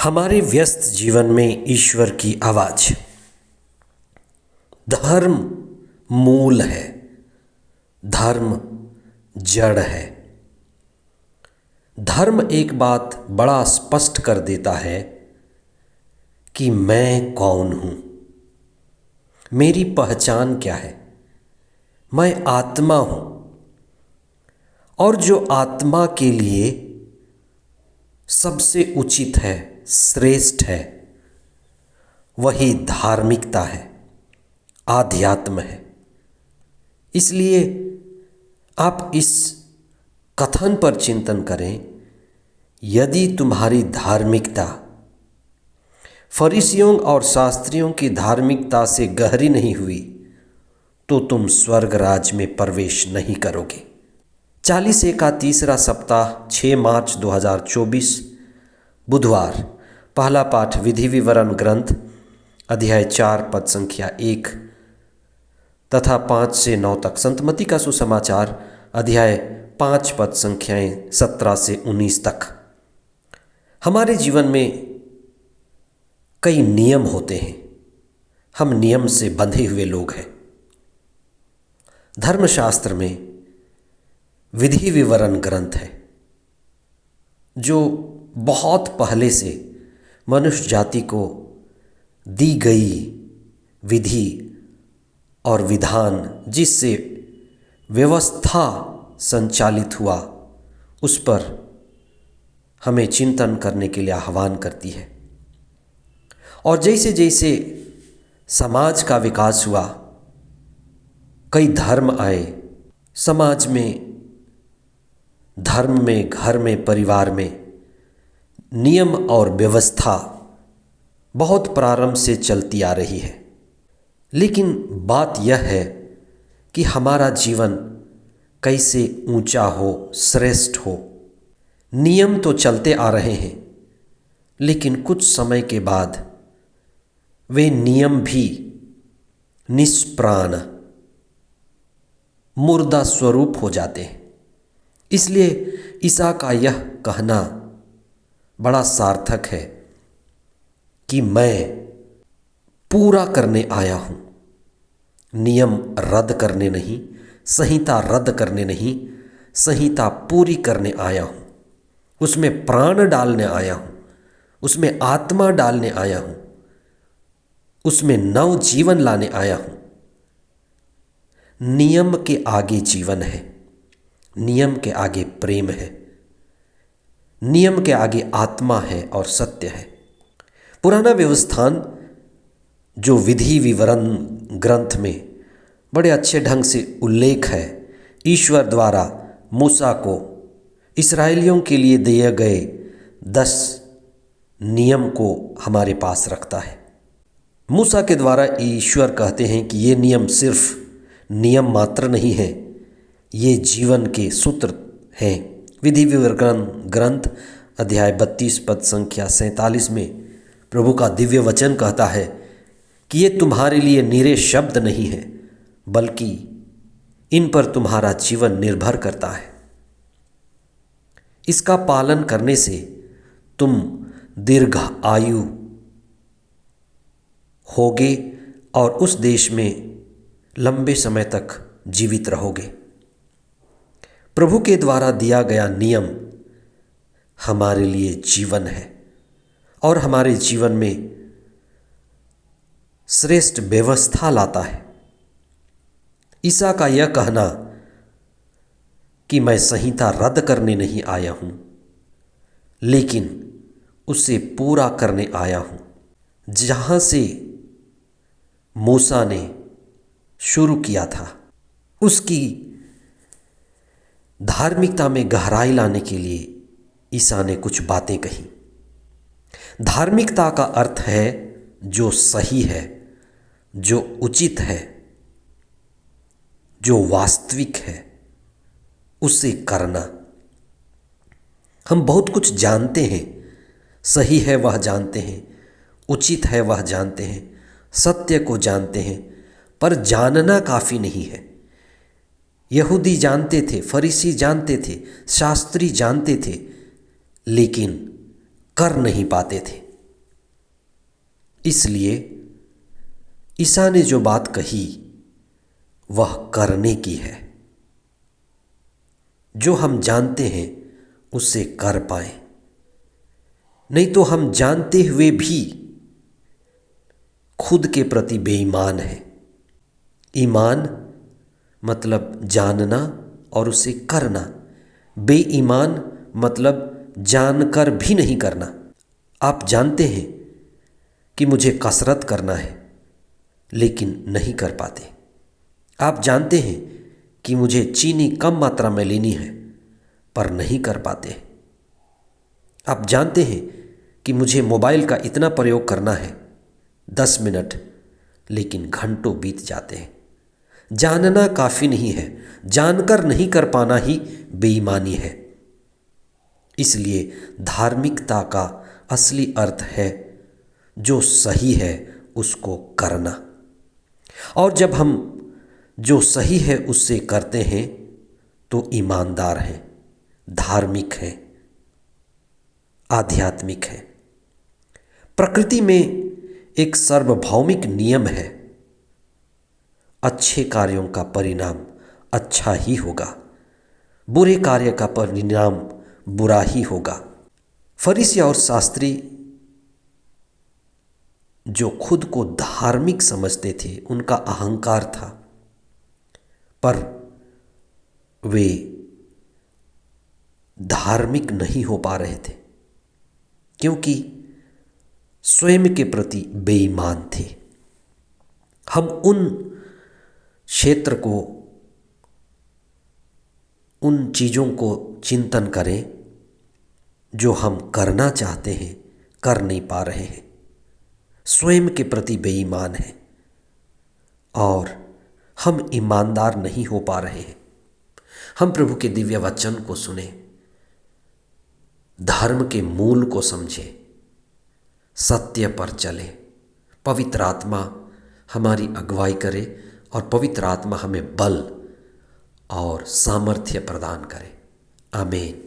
हमारे व्यस्त जीवन में ईश्वर की आवाज। धर्म मूल है, धर्म जड़ है। धर्म एक बात बड़ा स्पष्ट कर देता है कि मैं कौन हूँ, मेरी पहचान क्या है। मैं आत्मा हूँ और जो आत्मा के लिए सबसे उचित है, श्रेष्ठ है, वही धार्मिकता है, आध्यात्म है। इसलिए आप इस कथन पर चिंतन करें, यदि तुम्हारी धार्मिकता फरीसियों और शास्त्रियों की धार्मिकता से गहरी नहीं हुई तो तुम स्वर्ग राज में प्रवेश नहीं करोगे। 40 का तीसरा सप्ताह 6 मार्च 2024 बुधवार। पहला पाठ विधि विवरण ग्रंथ अध्याय 4 पद संख्या 1 तथा 5 से 9 तक। संत मत्ती का सुसमाचार अध्याय 5 पद संख्याएं 17 से 19 तक। हमारे जीवन में कई नियम होते हैं, हम नियम से बंधे हुए लोग हैं। धर्मशास्त्र में विधि विवरण ग्रंथ है जो बहुत पहले से मनुष्य जाति को दी गई विधि और विधान, जिससे व्यवस्था संचालित हुआ, उस पर हमें चिंतन करने के लिए आह्वान करती है। और जैसे जैसे समाज का विकास हुआ, कई धर्म आए, समाज में, धर्म में, घर में, परिवार में नियम और व्यवस्था बहुत प्रारंभ से चलती आ रही है। लेकिन बात यह है कि हमारा जीवन कैसे ऊंचा हो, श्रेष्ठ हो। नियम तो चलते आ रहे हैं, लेकिन कुछ समय के बाद वे नियम भी निष्प्राण, मुर्दा स्वरूप हो जाते हैं। इसलिए ईसा का यह कहना बड़ा सार्थक है कि मैं पूरा करने आया हूँ, नियम रद्द करने नहीं, संहिता रद्द करने नहीं, संहिता पूरी करने आया हूँ। उसमें प्राण डालने आया हूँ, उसमें आत्मा डालने आया हूँ, उसमें नव जीवन लाने आया हूँ। नियम के आगे जीवन है, नियम के आगे प्रेम है, नियम के आगे आत्मा है और सत्य है। पुराना व्यवस्थान जो विधि विवरण ग्रंथ में बड़े अच्छे ढंग से उल्लेख है, ईश्वर द्वारा मूसा को इस्राएलियों के लिए दिए गए 10 नियम को हमारे पास रखता है। मूसा के द्वारा ईश्वर कहते हैं कि ये नियम सिर्फ नियम मात्र नहीं है, ये जीवन के सूत्र हैं। विधि विवरण ग्रंथ अध्याय 32 पद संख्या 47 में प्रभु का दिव्य वचन कहता है कि ये तुम्हारे लिए निरे शब्द नहीं है, बल्कि इन पर तुम्हारा जीवन निर्भर करता है। इसका पालन करने से तुम दीर्घ आयु होगे और उस देश में लंबे समय तक जीवित रहोगे। प्रभु के द्वारा दिया गया नियम हमारे लिए जीवन है और हमारे जीवन में श्रेष्ठ व्यवस्था लाता है। ईसा का यह कहना कि मैं संहिता रद्द करने नहीं आया हूँ, लेकिन उसे पूरा करने आया हूँ। जहाँ से मूसा ने शुरू किया था, उसकी धार्मिकता में गहराई लाने के लिए ईसा ने कुछ बातें कही। धार्मिकता का अर्थ है जो सही है, जो उचित है, जो वास्तविक है, उसे करना। हम बहुत कुछ जानते हैं, सही है वह जानते हैं, उचित है वह जानते हैं, सत्य को जानते हैं, पर जानना काफ़ी नहीं है। यहूदी जानते थे, फरीसी जानते थे, शास्त्री जानते थे, लेकिन कर नहीं पाते थे। इसलिए ईसा ने जो बात कही वह करने की है। जो हम जानते हैं उसे कर पाएं, नहीं तो हम जानते हुए भी खुद के प्रति बेईमान हैं। ईमान मतलब जानना और उसे करना, बेईमान मतलब जानकर भी नहीं करना। आप जानते हैं कि मुझे कसरत करना है लेकिन नहीं कर पाते। आप जानते हैं कि मुझे चीनी कम मात्रा में लेनी है पर नहीं कर पाते। आप जानते हैं कि मुझे मोबाइल का इतना प्रयोग करना है 10 मिनट, लेकिन घंटों बीत जाते हैं। जानना काफ़ी नहीं है, जानकर नहीं कर पाना ही बेईमानी है। इसलिए धार्मिकता का असली अर्थ है जो सही है उसको करना। और जब हम जो सही है उससे करते हैं तो ईमानदार हैं, धार्मिक हैं, आध्यात्मिक हैं। प्रकृति में एक सार्वभौमिक नियम है, अच्छे कार्यों का परिणाम अच्छा ही होगा, बुरे कार्य का परिणाम बुरा ही होगा। फरीसी और शास्त्री जो खुद को धार्मिक समझते थे, उनका अहंकार था, पर वे धार्मिक नहीं हो पा रहे थे क्योंकि स्वयं के प्रति बेईमान थे। हम उन क्षेत्र को, उन चीज़ों को चिंतन करें जो हम करना चाहते हैं, कर नहीं पा रहे हैं, स्वयं के प्रति बेईमान हैं और हम ईमानदार नहीं हो पा रहे हैं। हम प्रभु के दिव्य वचन को सुने, धर्म के मूल को समझे, सत्य पर चले, पवित्र आत्मा हमारी अगुवाई करे और पवित्र आत्मा हमें बल और सामर्थ्य प्रदान करे। आमीन।